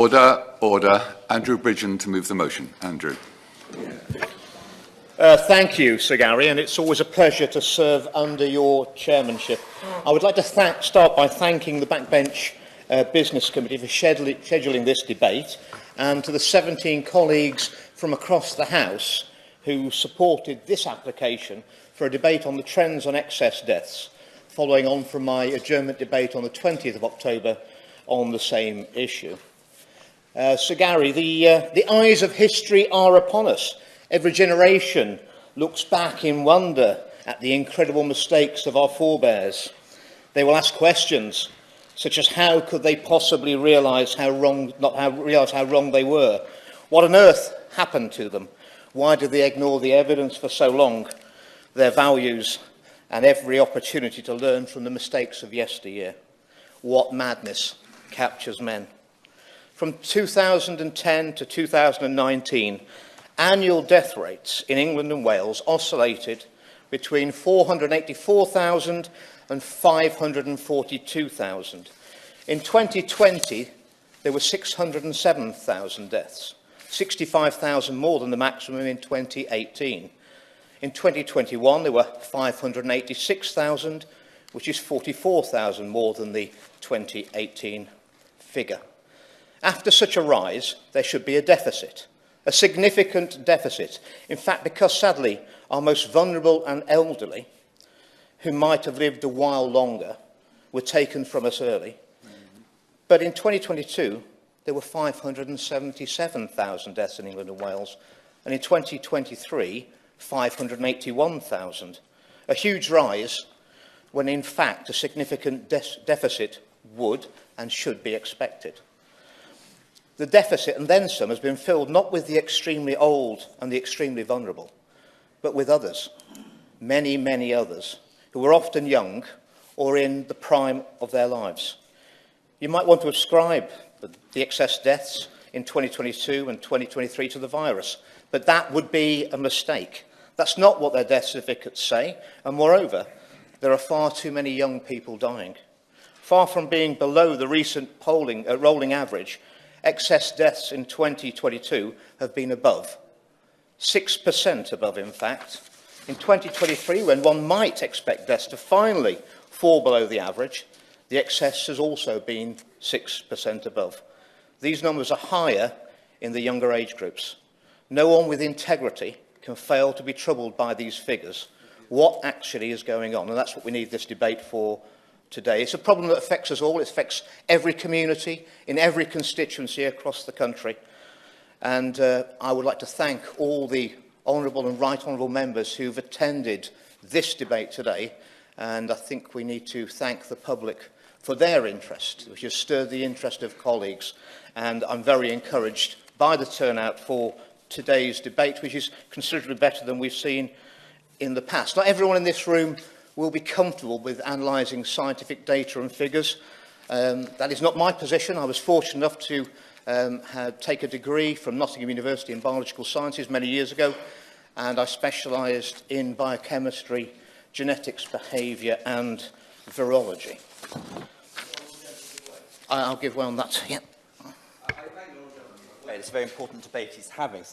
Order, order. Andrew Bridgen to move the motion. Andrew. Thank you, Sir Gary, and it's always a pleasure to serve under your chairmanship. I would like to start by thanking the Backbench Business Committee for scheduling this debate, and to the 17 colleagues from across the House who supported this application for a debate on the trends on excess deaths, following on from my adjournment debate on the 20th of October on the same issue. Sir Gary, the eyes of history are upon us. Every generation looks back in wonder at the incredible mistakes of our forebears. They will ask questions such as how could they possibly realise how wrong they were? What on earth happened to them? Why did they ignore the evidence for so long? Their values and every opportunity to learn from the mistakes of yesteryear. What madness captures men? From 2010 to 2019, annual death rates in England and Wales oscillated between 484,000 and 542,000. In 2020, there were 607,000 deaths, 65,000 more than the maximum in 2018. In 2021, there were 586,000, which is 44,000 more than the 2018 figure. After such a rise, there should be a deficit, a significant deficit. In fact, because sadly, our most vulnerable and elderly, who might have lived a while longer, were taken from us early. But in 2022, there were 577,000 deaths in England and Wales, and in 2023, 581,000. A huge rise when, in fact, a significant deficit would and should be expected. The deficit, and then some, has been filled not with the extremely old and the extremely vulnerable, but with others, many, many others, who are often young or in the prime of their lives. You might want to ascribe the excess deaths in 2022 and 2023 to the virus, but that would be a mistake. That's not what their death certificates say, and moreover, there are far too many young people dying. Far from being below the recent rolling average, excess deaths in 2022 have been above, 6% above, in fact. In 2023, when one might expect deaths to finally fall below the average, the excess has also been 6% above. These numbers are higher in the younger age groups. No one with integrity can fail to be troubled by these figures. What actually is going on? And that's what we need this debate for today. It's a problem that affects us all. It affects every community in every constituency across the country. And I would like to thank all the honourable and right honourable members who've attended this debate today. And I think we need to thank the public for their interest, which has stirred the interest of colleagues. And I'm very encouraged by the turnout for today's debate, which is considerably better than we've seen in the past. Not everyone in this room will be comfortable with analysing scientific data and figures. That is not my position. I was fortunate enough to take a degree from Nottingham University in biological sciences many years ago, and I specialised in biochemistry, genetics, behaviour and virology. I'll give way on that. Yeah. It's a very important debate he's having.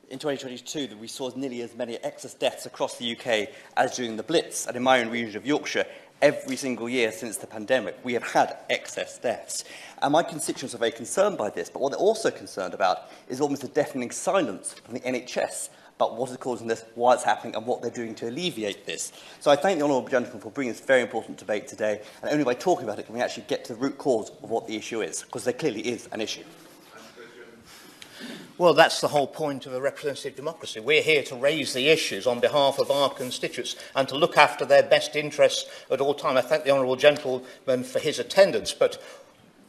In 2022, we saw nearly as many excess deaths across the UK as during the Blitz. And in my own region of Yorkshire, every single year since the pandemic, we have had excess deaths. And my constituents are very concerned by this, but what they're also concerned about is almost a deafening silence from the NHS about what is causing this, why it's happening, and what they're doing to alleviate this. So I thank the honourable gentleman for bringing this very important debate today, and only by talking about it can we actually get to the root cause of what the issue is, because there clearly is an issue. Well, that's the whole point of a representative democracy. We're here to raise the issues on behalf of our constituents and to look after their best interests at all times. I thank the honourable gentleman for his attendance, but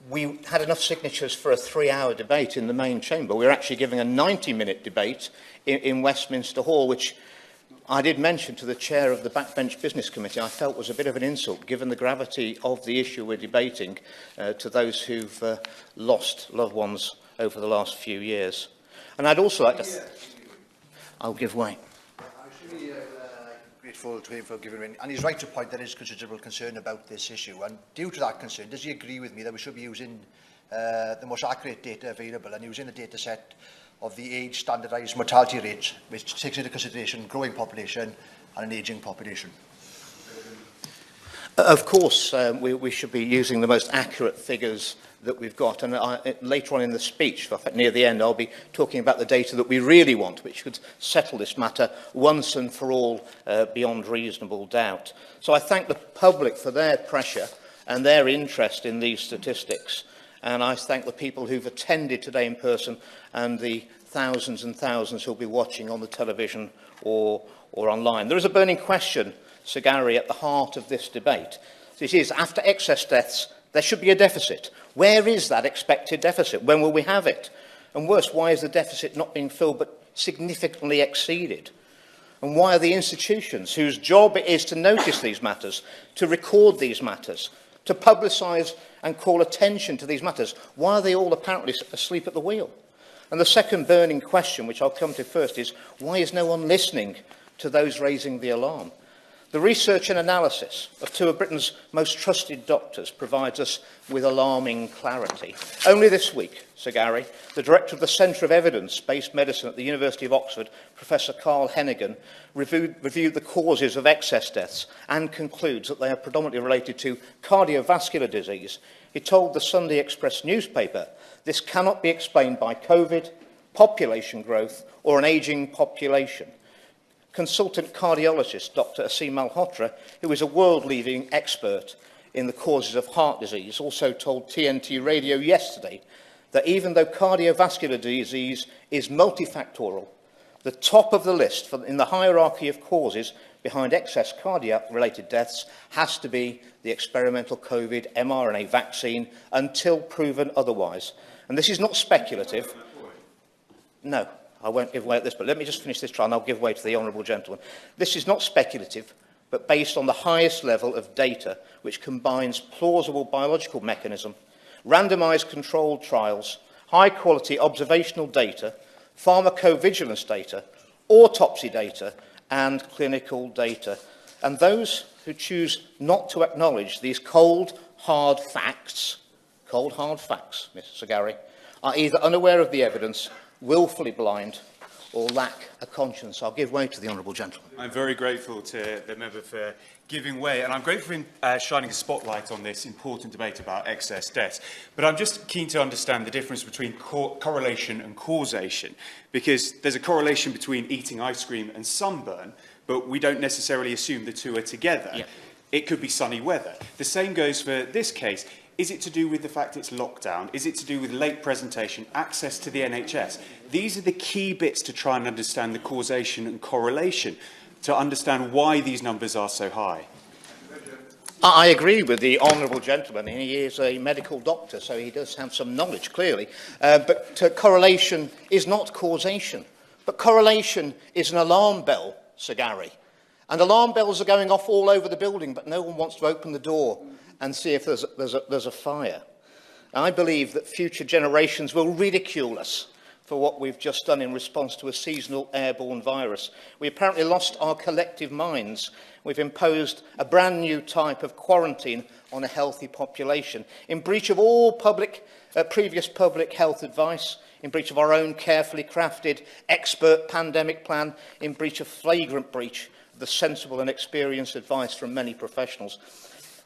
we had enough signatures for a 3-hour debate in the main chamber. We're actually giving a 90-minute debate in Westminster Hall, which I did mention to the chair of the Backbench Business Committee I felt was a bit of an insult, given the gravity of the issue we're debating, to those who've lost loved ones over the last few years. And I'd also like to... I'll give way. I'm really grateful to him for giving in. And he's right to point there is considerable concern about this issue. And due to that concern, does he agree with me that we should be using the most accurate data available and using the data set of the age standardised mortality rates, which takes into consideration growing population and an ageing population. Of course, we should be using the most accurate figures that we've got. And later on in the speech, in fact, near the end, I'll be talking about the data that we really want, which could settle this matter once and for all beyond reasonable doubt. So I thank the public for their pressure and their interest in these statistics. And I thank the people who've attended today in person and the thousands and thousands who'll be watching on the television or online. There is a burning question, Sir Gary, at the heart of this debate. This is, after excess deaths, there should be a deficit. Where is that expected deficit? When will we have it? And worse, why is the deficit not being filled but significantly exceeded? And why are the institutions whose job it is to notice these matters, to record these matters, to publicise and call attention to these matters, why are they all apparently asleep at the wheel? And the second burning question, which I'll come to first, is why is no one listening to those raising the alarm? The research and analysis of two of Britain's most trusted doctors provides us with alarming clarity. Only this week, Sir Gary, the director of the Centre of Evidence-Based Medicine at the University of Oxford, Professor Carl Hennigan, reviewed the causes of excess deaths and concludes that they are predominantly related to cardiovascular disease. He told the Sunday Express newspaper, this cannot be explained by COVID, population growth, or an ageing population. Consultant cardiologist Dr. Aseem Malhotra, who is a world-leading expert in the causes of heart disease, also told TNT Radio yesterday that even though cardiovascular disease is multifactorial, the top of the list in the hierarchy of causes behind excess cardiac-related deaths has to be the experimental COVID mRNA vaccine until proven otherwise. And this is not speculative. No. I won't give way at this, but let me just finish this trial and I'll give way to the honourable gentleman. This is not speculative, but based on the highest level of data, which combines plausible biological mechanism, randomised controlled trials, high-quality observational data, pharmacovigilance data, autopsy data, and clinical data. And those who choose not to acknowledge these cold, hard facts, Mr. Sir Gary, are either unaware of the evidence, willfully blind, or lack a conscience. I'll give way to the honourable gentleman. I'm very grateful to the member for giving way, and I'm grateful for shining a spotlight on this important debate about excess deaths. But I'm just keen to understand the difference between correlation and causation, because there's a correlation between eating ice cream and sunburn, but we don't necessarily assume the two are together. Yeah. It could be sunny weather. The same goes for this case. Is it to do with the fact it's lockdown? Is it to do with late presentation, access to the NHS? These are the key bits to try and understand the causation and correlation, to understand why these numbers are so high. I agree with the honourable gentleman. He is a medical doctor, so he does have some knowledge, clearly. But correlation is not causation. But correlation is an alarm bell, Sir Gary. And alarm bells are going off all over the building, but no one wants to open the door and see if there's a fire. I believe that future generations will ridicule us for what we've just done in response to a seasonal airborne virus. We apparently lost our collective minds. We've imposed a brand new type of quarantine on a healthy population, in breach of all previous public health advice, in breach of our own carefully crafted expert pandemic plan, in breach of flagrant breach of the sensible and experienced advice from many professionals.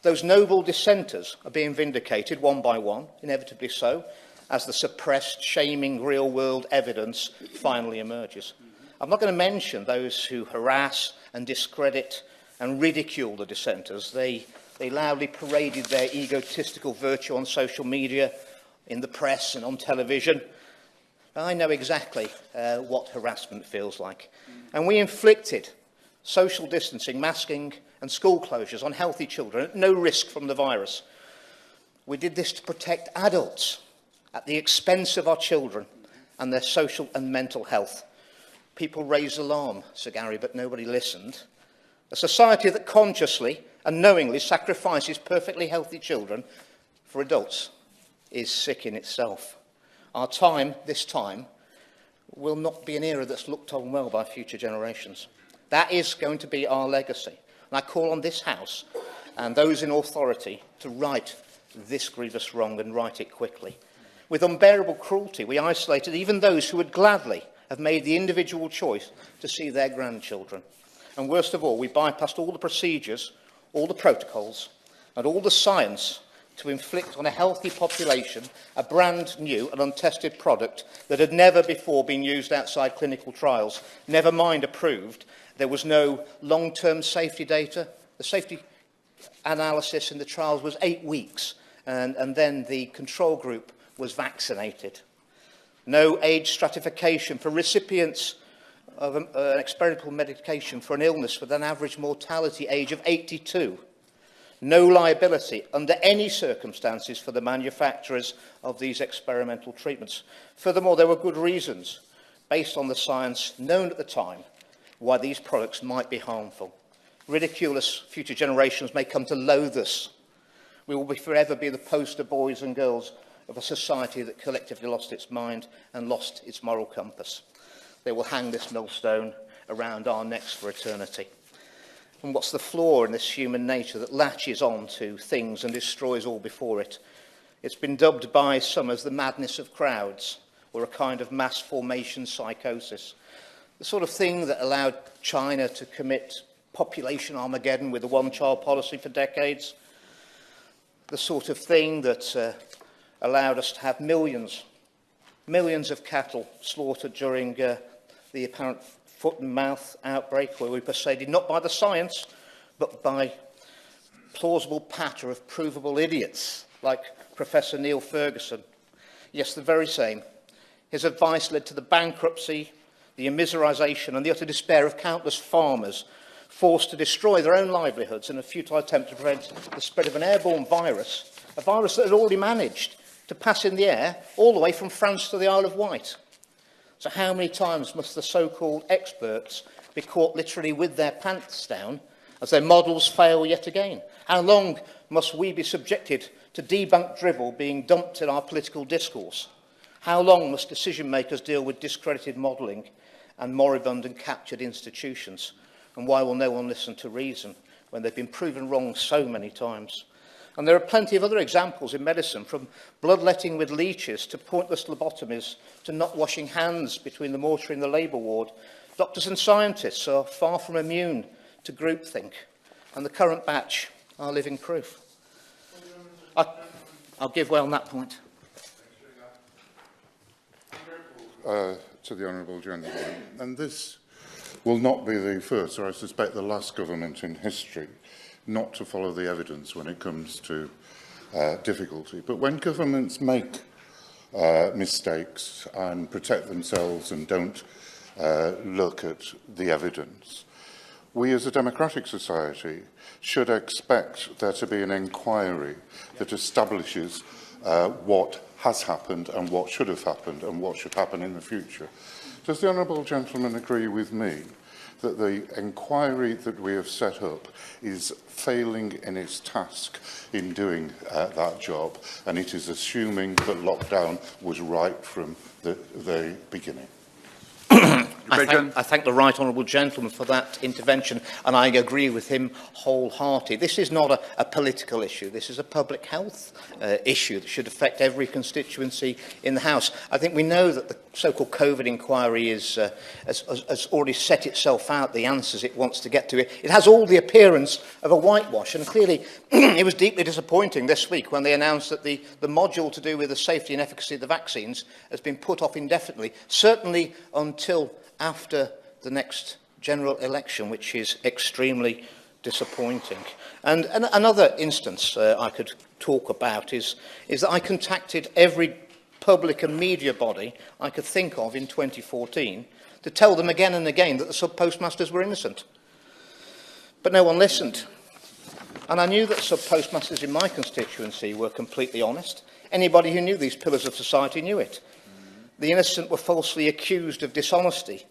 Those noble dissenters are being vindicated one by one, inevitably so, as the suppressed, shaming real-world evidence finally emerges. I'm not going to mention those who harass and discredit and ridicule the dissenters. They loudly paraded their egotistical virtue on social media, in the press and on television. I know exactly what harassment feels like. And we inflicted social distancing, masking and school closures on healthy children at no risk from the virus. We did this to protect adults at the expense of our children and their social and mental health. People raised alarm, Sir Gary, but nobody listened. A society that consciously and knowingly sacrifices perfectly healthy children for adults is sick in itself. Our time, this time, will not be an era that's looked on well by future generations. That is going to be our legacy. And I call on this House and those in authority to right this grievous wrong and right it quickly. With unbearable cruelty, we isolated even those who would gladly have made the individual choice to see their grandchildren. And worst of all, we bypassed all the procedures, all the protocols, and all the science to inflict on a healthy population a brand new and untested product that had never before been used outside clinical trials, never mind approved. There was no long-term safety data. The safety analysis in the trials was 8 weeks, and then the control group was vaccinated. No age stratification for recipients of an experimental medication for an illness with an average mortality age of 82. No liability under any circumstances for the manufacturers of these experimental treatments. Furthermore, there were good reasons, based on the science known at the time, why these products might be harmful. Ridiculous future generations may come to loathe us. We will forever be the poster boys and girls of a society that collectively lost its mind and lost its moral compass. They will hang this millstone around our necks for eternity. And what's the flaw in this human nature that latches on to things and destroys all before it? It's been dubbed by some as the madness of crowds, or a kind of mass formation psychosis. The sort of thing that allowed China to commit population Armageddon with a one-child policy for decades. The sort of thing that allowed us to have millions of cattle slaughtered during the apparent foot and mouth outbreak, where we persuaded not by the science, but by plausible patter of provable idiots like Professor Neil Ferguson. Yes, the very same. His advice led to the bankruptcy, the immiserisation and the utter despair of countless farmers forced to destroy their own livelihoods in a futile attempt to prevent the spread of an airborne virus, a virus that had already managed to pass in the air all the way from France to the Isle of Wight. So how many times must the so-called experts be caught literally with their pants down as their models fail yet again? How long must we be subjected to debunked drivel being dumped in our political discourse? How long must decision makers deal with discredited modelling and moribund and captured institutions? And why will no one listen to reason when they've been proven wrong so many times? And there are plenty of other examples in medicine, from bloodletting with leeches to pointless lobotomies to not washing hands between the mortuary and the labour ward. Doctors and scientists are far from immune to groupthink, and the current batch are living proof. I'll give way on that point. To the Honourable Gentleman. And this will not be the first, or I suspect the last government in history, not to follow the evidence when it comes to difficulty. But when governments make mistakes and protect themselves and don't look at the evidence, we as a democratic society should expect there to be an inquiry that establishes what has happened and what should have happened and what should happen in the future. Does the Honourable Gentleman agree with me that the inquiry that we have set up is failing in its task in doing that job, and it is assuming that lockdown was right from the beginning? I thank the right honourable gentleman for that intervention, and I agree with him wholeheartedly. This is not a political issue. This is a public health issue that should affect every constituency in the House. I think we know that the so-called COVID inquiry has already set itself out the answers it wants to get to. It has all the appearance of a whitewash, and clearly it was deeply disappointing this week when they announced that the module to do with the safety and efficacy of the vaccines has been put off indefinitely, certainly until after the next general election, which is extremely disappointing. And another instance I could talk about is that I contacted every public and media body I could think of in 2014 to tell them again and again that the sub-postmasters were innocent. But no one listened. And I knew that sub-postmasters in my constituency were completely honest. Anybody who knew these pillars of society knew it. The innocent were falsely accused of dishonesty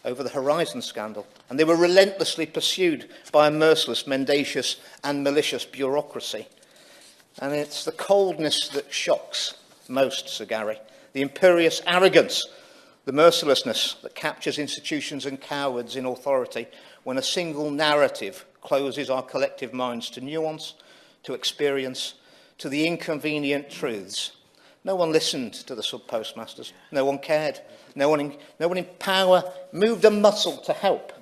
over the Horizon scandal, and they were relentlessly pursued by a merciless, mendacious and malicious bureaucracy. And it's the coldness that shocks most, Sir Gary, the imperious arrogance, the mercilessness that captures institutions and cowards in authority when a single narrative closes our collective minds to nuance, to experience, to the inconvenient truths. No one listened to the sub-postmasters. No one cared. No one in power moved a muscle to help.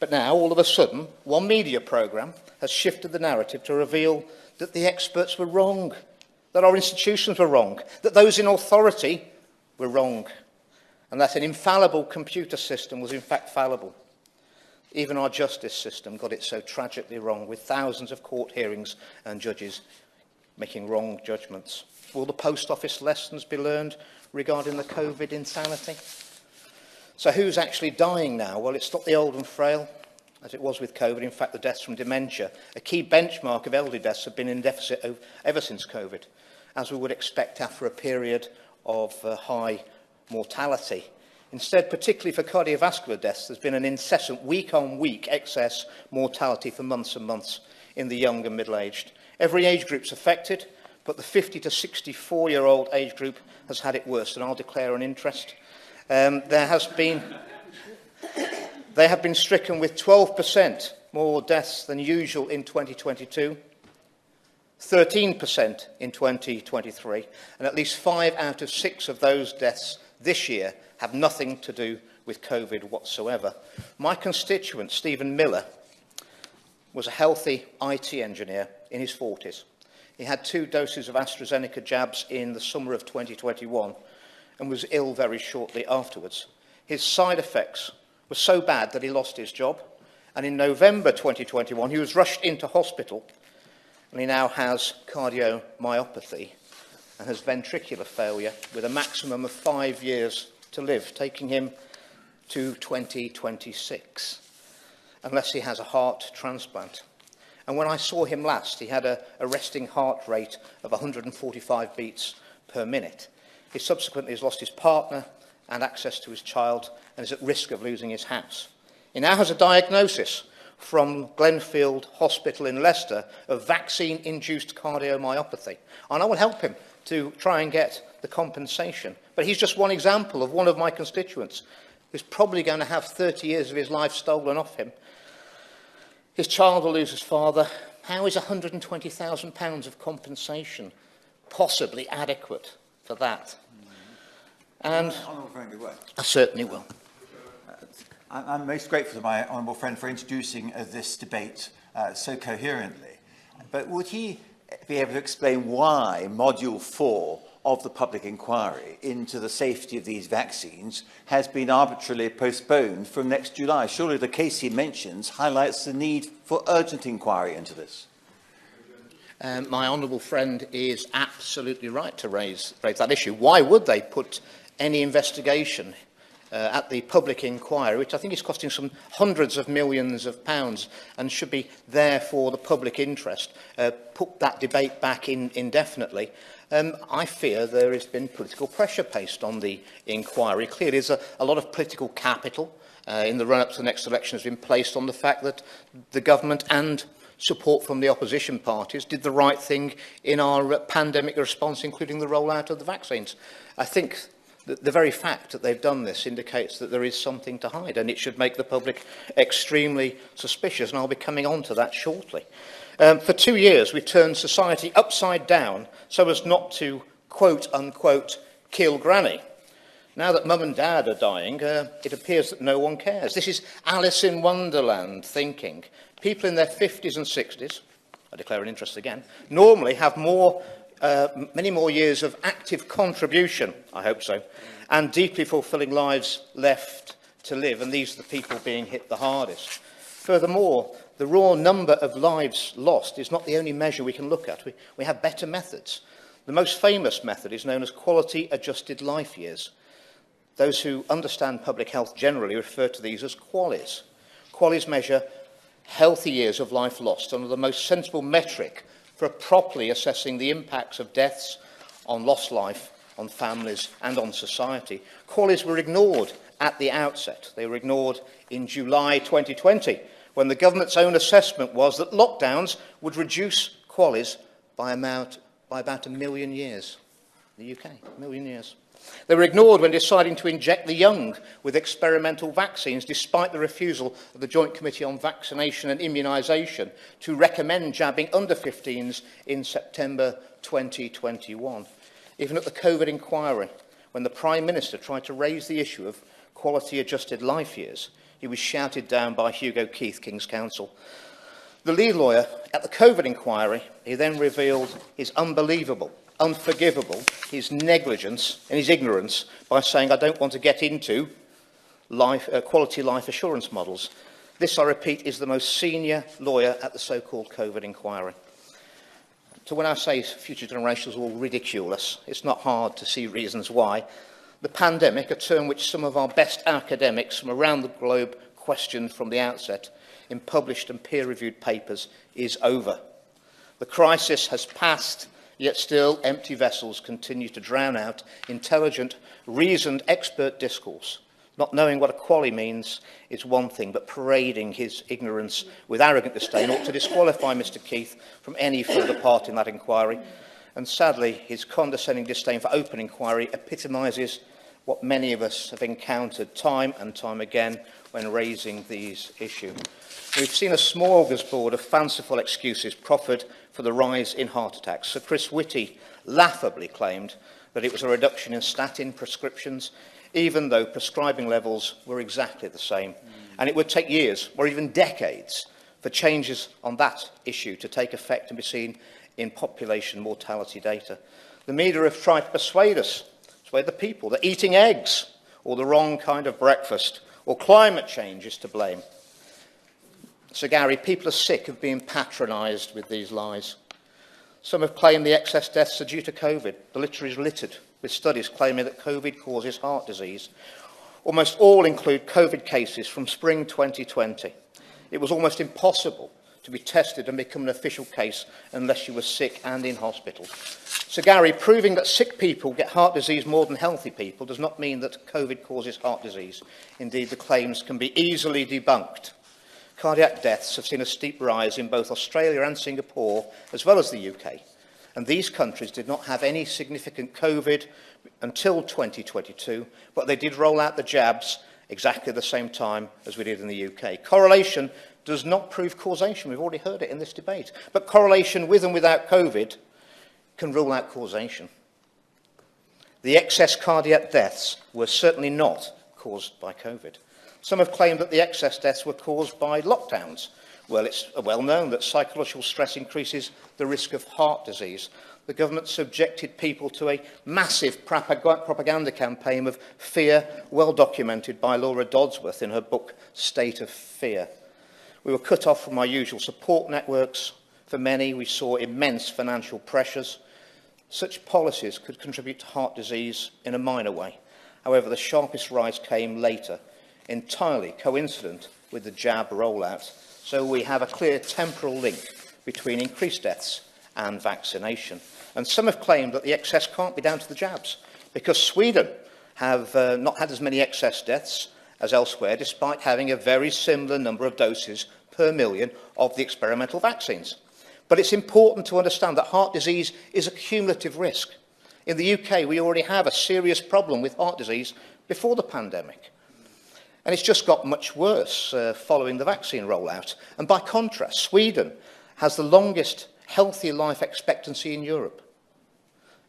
But now, all of a sudden, one media programme has shifted the narrative to reveal that the experts were wrong, that our institutions were wrong, that those in authority were wrong, and that an infallible computer system was in fact fallible. Even our justice system got it so tragically wrong, with thousands of court hearings and judges making wrong judgments. Will the post office lessons be learned regarding the COVID insanity? So who's actually dying now? Well, it's not the old and frail, as it was with COVID. In fact, the deaths from dementia, a key benchmark of elderly deaths, have been in deficit ever since COVID, as we would expect after a period of high mortality. Instead, particularly for cardiovascular deaths, there's been an incessant week-on-week excess mortality for months and months in the young and middle-aged. Every age group's affected, but the 50 to 64-year-old age group has had it worse, and I'll declare an interest. They have been stricken with 12% more deaths than usual in 2022, 13% in 2023, and at least 5 out of 6 of those deaths this year have nothing to do with COVID whatsoever. My constituent, Stephen Miller, was a healthy IT engineer in his 40s. He had 2 doses of AstraZeneca jabs in the summer of 2021 and was ill very shortly afterwards. His side effects were so bad that he lost his job, and in November 2021 he was rushed into hospital, and he now has cardiomyopathy and has ventricular failure with a maximum of 5 years to live, taking him to 2026, unless he has a heart transplant. And when I saw him last, he had a resting heart rate of 145 beats per minute. He subsequently has lost his partner and access to his child and is at risk of losing his house. He now has a diagnosis from Glenfield Hospital in Leicester of vaccine-induced cardiomyopathy. And I will help him to try and get the compensation. But he's just one example of one of my constituents who's probably going to have 30 years of his life stolen off him. His child will lose his father. How is £120,000 of compensation possibly adequate for that? And I certainly will. I'm most grateful to my honourable friend for introducing this debate so coherently. But would he be able to explain why Module 4 of the public inquiry into the safety of these vaccines has been arbitrarily postponed from next July? Surely the case he mentions highlights the need for urgent inquiry into this. My honourable friend is absolutely right to raise that issue. Why would they put any investigation at the public inquiry, which I think is costing some hundreds of millions of pounds and should be there for the public interest, put that debate back indefinitely? I fear there has been political pressure placed on the inquiry. Clearly, there's a lot of political capital in the run-up to the next election has been placed on the fact that the government and support from the opposition parties did the right thing in our pandemic response, including the rollout of the vaccines. I think that the very fact that they've done this indicates that there is something to hide, and it should make the public extremely suspicious, and I'll be coming on to that shortly. For 2 years, we've turned society upside down so as not to, quote-unquote, kill Granny. Now that Mum and Dad are dying, it appears that no one cares. This is Alice in Wonderland thinking. People in their 50s and 60s, I declare an interest again, normally have many more years of active contribution, I hope so, and deeply fulfilling lives left to live, and these are the people being hit the hardest. Furthermore, the raw number of lives lost is not the only measure we can look at. We have better methods. The most famous method is known as quality-adjusted life years. Those who understand public health generally refer to these as QALYs. QALYs measure healthy years of life lost and are the most sensible metric for properly assessing the impacts of deaths on lost life, on families and on society. QALYs were ignored at the outset. They were ignored in July 2020, when the government's own assessment was that lockdowns would reduce QALYs by about 1 million years. The UK, 1 million years. They were ignored when deciding to inject the young with experimental vaccines, despite the refusal of the Joint Committee on Vaccination and Immunisation to recommend jabbing under 15s in September 2021. Even at the COVID inquiry, when the Prime Minister tried to raise the issue of quality-adjusted life years, he was shouted down by Hugo Keith, King's Counsel. The lead lawyer at the COVID inquiry, he then revealed his unbelievable, unforgivable, his negligence and his ignorance by saying, I don't want to get into quality life assurance models. This, I repeat, is the most senior lawyer at the so-called COVID inquiry. So when I say future generations will ridicule us, it's not hard to see reasons why. The pandemic, a term which some of our best academics from around the globe questioned from the outset in published and peer-reviewed papers, is over. The crisis has passed, yet still empty vessels continue to drown out intelligent, reasoned expert discourse. Not knowing what equality means is one thing, but parading his ignorance with arrogant disdain ought to disqualify Mr Keith from any further part in that inquiry. And sadly, his condescending disdain for open inquiry epitomises what many of us have encountered time and time again when raising these issues. We've seen a smorgasbord of fanciful excuses proffered for the rise in heart attacks. Sir Chris Whitty laughably claimed that it was a reduction in statin prescriptions, even though prescribing levels were exactly the same. And it would take years, or even decades, for changes on that issue to take effect and be seen in population mortality data. The media have tried to persuade the people, that eating eggs, or the wrong kind of breakfast, or climate change is to blame. Sir Gary, people are sick of being patronised with these lies. Some have claimed the excess deaths are due to COVID. The literature is littered with studies claiming that COVID causes heart disease. Almost all include COVID cases from spring 2020. It was almost impossible to be tested and become an official case unless you were sick and in hospital. So Gary, proving that sick people get heart disease more than healthy people does not mean that COVID causes heart disease. Indeed, the claims can be easily debunked. Cardiac deaths have seen a steep rise in both Australia and Singapore, as well as the UK. And these countries did not have any significant COVID until 2022, but they did roll out the jabs exactly the same time as we did in the UK. Correlation does not prove causation. We've already heard it in this debate. But correlation with and without COVID can rule out causation. The excess cardiac deaths were certainly not caused by COVID. Some have claimed that the excess deaths were caused by lockdowns. Well, it's well known that psychological stress increases the risk of heart disease. The government subjected people to a massive propaganda campaign of fear, well documented by Laura Dodsworth in her book, State of Fear. We were cut off from our usual support networks. For many, we saw immense financial pressures. Such policies could contribute to heart disease in a minor way. However, the sharpest rise came later, entirely coincident with the jab rollout. So we have a clear temporal link between increased deaths and vaccination. And some have claimed that the excess can't be down to the jabs, because Sweden have not had as many excess deaths as elsewhere, despite having a very similar number of doses per million of the experimental vaccines. But it's important to understand that heart disease is a cumulative risk. In the UK, we already have a serious problem with heart disease before the pandemic. And it's just got much worse following the vaccine rollout. And by contrast, Sweden has the longest healthy life expectancy in Europe.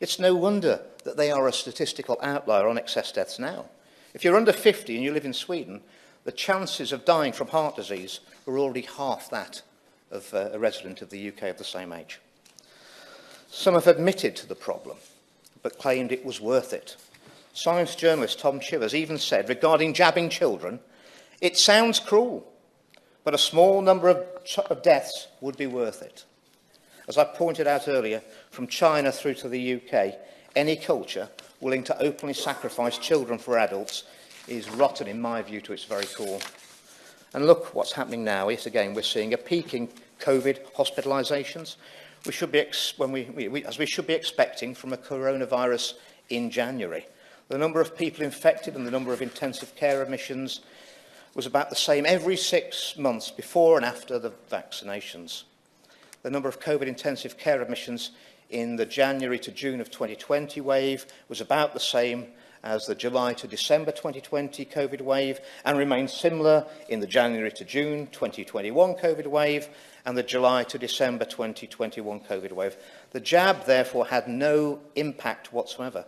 It's no wonder that they are a statistical outlier on excess deaths now. If you're under 50 and you live in Sweden, the chances of dying from heart disease are already half that of a resident of the UK of the same age. Some have admitted to the problem, but claimed it was worth it. Science journalist Tom Chivers even said, regarding jabbing children, it sounds cruel, but a small number of deaths would be worth it. As I pointed out earlier, from China through to the UK, any culture willing to openly sacrifice children for adults is rotten, in my view, to its very core. And look what's happening now. Yet again, we're seeing a peak in COVID hospitalisations, as we should be expecting from a coronavirus in January. The number of people infected and the number of intensive care admissions was about the same every 6 months before and after the vaccinations. The number of COVID intensive care admissions in the January to June of 2020 wave was about the same as the July to December 2020 COVID wave, and remained similar in the January to June 2021 COVID wave and the July to December 2021 COVID wave. The jab, therefore, had no impact whatsoever.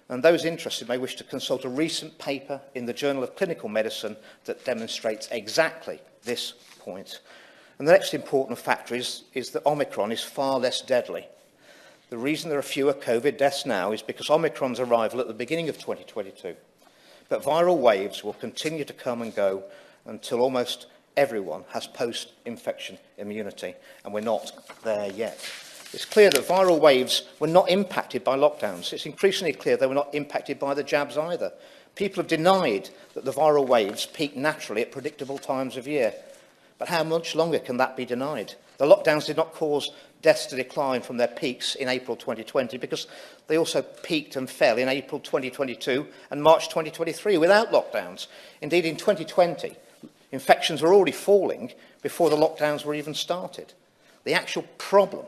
And those interested may wish to consult a recent paper in the Journal of Clinical Medicine that demonstrates exactly this point. And the next important factor is that Omicron is far less deadly. The reason there are fewer COVID deaths now is because Omicron's arrival at the beginning of 2022. But viral waves will continue to come and go until almost everyone has post-infection immunity, and we're not there yet. It's clear that viral waves were not impacted by lockdowns. It's increasingly clear they were not impacted by the jabs either. People have denied that the viral waves peak naturally at predictable times of year. But how much longer can that be denied? The lockdowns did not cause deaths to decline from their peaks in April 2020 because they also peaked and fell in April 2022 and March 2023 without lockdowns. Indeed, in 2020, infections were already falling before the lockdowns were even started. The actual problem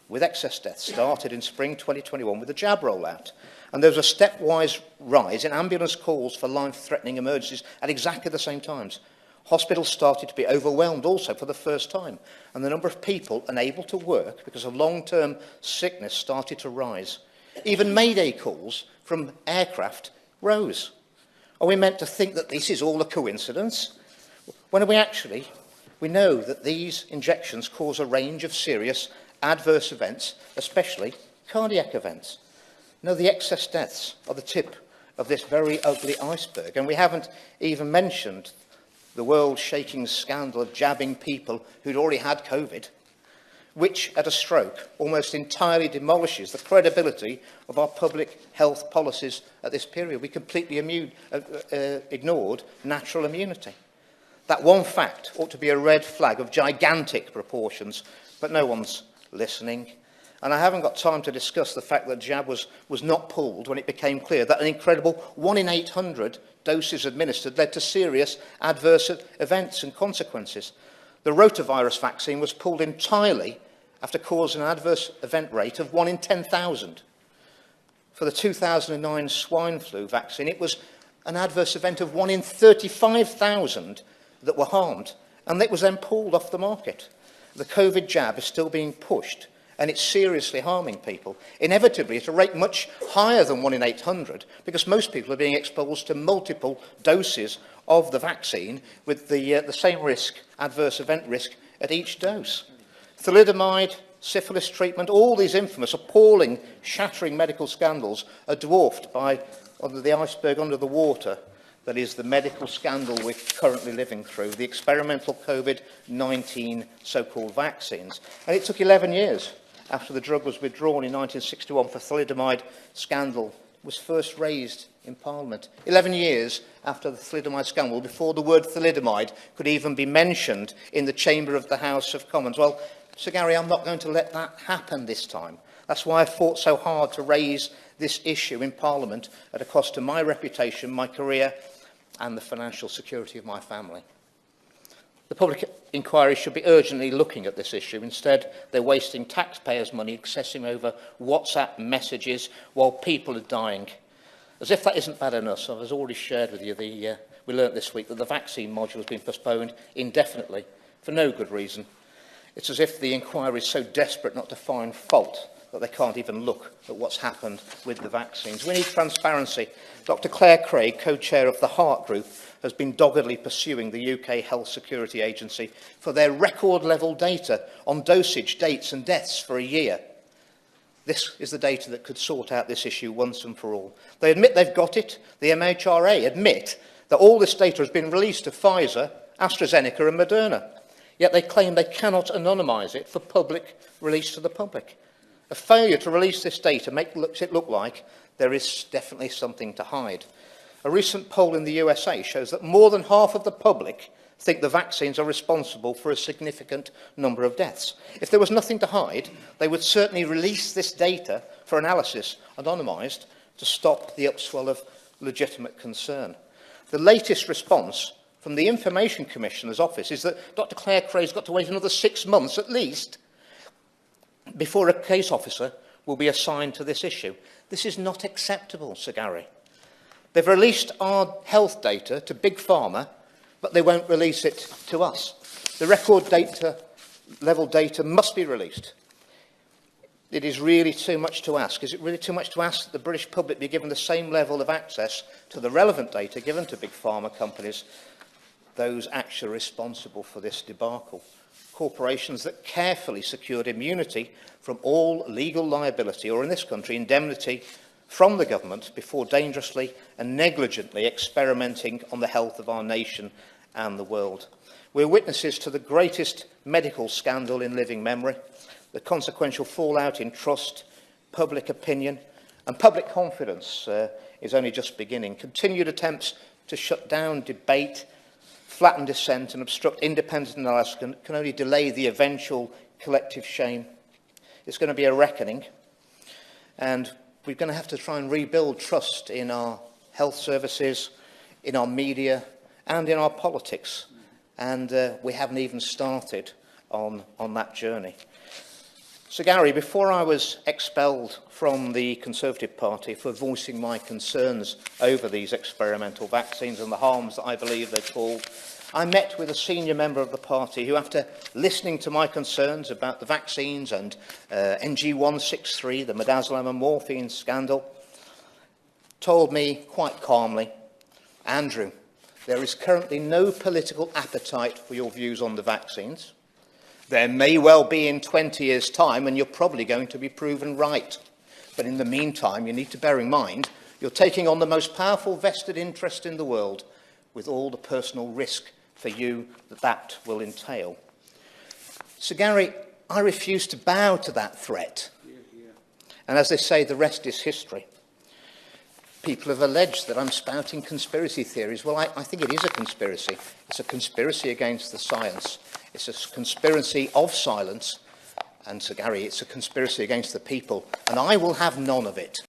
with excess deaths started in spring 2021 with the jab rollout. And there was a stepwise rise in ambulance calls for life-threatening emergencies at exactly the same times. Hospitals started to be overwhelmed also for the first time, and the number of people unable to work because of long-term sickness started to rise. Even Mayday calls from aircraft rose. Are we meant to think that this is all a coincidence? When are we actually? We know that these injections cause a range of serious adverse events, especially cardiac events. No, the excess deaths are the tip of this very ugly iceberg, and we haven't even mentioned the world-shaking scandal of jabbing people who'd already had COVID, which, at a stroke, almost entirely demolishes the credibility of our public health policies at this period. We completely ignored natural immunity. That one fact ought to be a red flag of gigantic proportions, but no one's listening. And I haven't got time to discuss the fact that jab was not pulled when it became clear that an incredible 1 in 800 doses administered led to serious adverse events and consequences. The rotavirus vaccine was pulled entirely after causing an adverse event rate of 1 in 10,000. For the 2009 swine flu vaccine, it was an adverse event of 1 in 35,000 that were harmed, and it was then pulled off the market. The COVID jab is still being pushed, and it's seriously harming people, inevitably at a rate much higher than 1 in 800, because most people are being exposed to multiple doses of the vaccine with the same risk, adverse event risk, at each dose. Thalidomide, syphilis treatment, all these infamous, appalling, shattering medical scandals are dwarfed by the iceberg under the water that is the medical scandal we're currently living through, the experimental COVID-19 so-called vaccines. And it took 11 years after the drug was withdrawn in 1961 for thalidomide scandal was first raised in Parliament. 11 years after the thalidomide scandal, before the word thalidomide could even be mentioned in the chamber of the House of Commons. Well, Sir Gary, I'm not going to let that happen this time. That's why I fought so hard to raise this issue in Parliament at a cost to my reputation, my career, and the financial security of my family. The public inquiry should be urgently looking at this issue. Instead, they're wasting taxpayers' money obsessing over WhatsApp messages while people are dying. As if that isn't bad enough, I've already shared with you, we learnt this week that the vaccine module has been postponed indefinitely for no good reason. It's as if the inquiry is so desperate not to find fault that they can't even look at what's happened with the vaccines. We need transparency. Dr. Claire Craig, co-chair of the Heart Group, has been doggedly pursuing the UK Health Security Agency for their record-level data on dosage, dates and deaths for a year. This is the data that could sort out this issue once and for all. They admit they've got it. The MHRA admit that all this data has been released to Pfizer, AstraZeneca and Moderna. Yet they claim they cannot anonymise it for public release to the public. A failure to release this data makes it look like there is definitely something to hide. A recent poll in the USA shows that more than half of the public think the vaccines are responsible for a significant number of deaths. If there was nothing to hide, they would certainly release this data for analysis, anonymised, to stop the upswell of legitimate concern. The latest response from the Information Commissioner's office is that Dr. Claire Craig's got to wait another 6 months at least before a case officer will be assigned to this issue. This is not acceptable, Sir Gary. They've released our health data to Big Pharma, but they won't release it to us. The record data, level data must be released. it is really too much to ask. Is it really too much to ask that the British public be given the same level of access to the relevant data given to big pharma companies, those actually responsible for this debacle? Corporations that carefully secured immunity from all legal liability, or in this country, indemnity from the government before dangerously and negligently experimenting on the health of our nation and the world. We're witnesses to the greatest medical scandal in living memory, the consequential fallout in trust, public opinion, and public confidence is only just beginning. Continued attempts to shut down debate, flatten dissent and obstruct independent analysis can only delay the eventual collective shame. It's going to be a reckoning, and we're going to have to try and rebuild trust in our health services, in our media, and in our politics. And we haven't even started on that journey. So, Gary, before I was expelled from the Conservative Party for voicing my concerns over these experimental vaccines and the harms that I believe they cause, I met with a senior member of the party who, after listening to my concerns about the vaccines and NG163, the midazolam and morphine scandal, told me quite calmly, Andrew, there is currently no political appetite for your views on the vaccines. There may well be in 20 years' time, and you're probably going to be proven right. But in the meantime, you need to bear in mind you're taking on the most powerful vested interest in the world, with all the personal risk for you that will entail. So, Gary, I refuse to bow to that threat. And as they say, the rest is history. People have alleged that I'm spouting conspiracy theories. Well, I think it is a conspiracy. It's a conspiracy against the science. It's a conspiracy of silence. And, Sir Gary, it's a conspiracy against the people. And I will have none of it.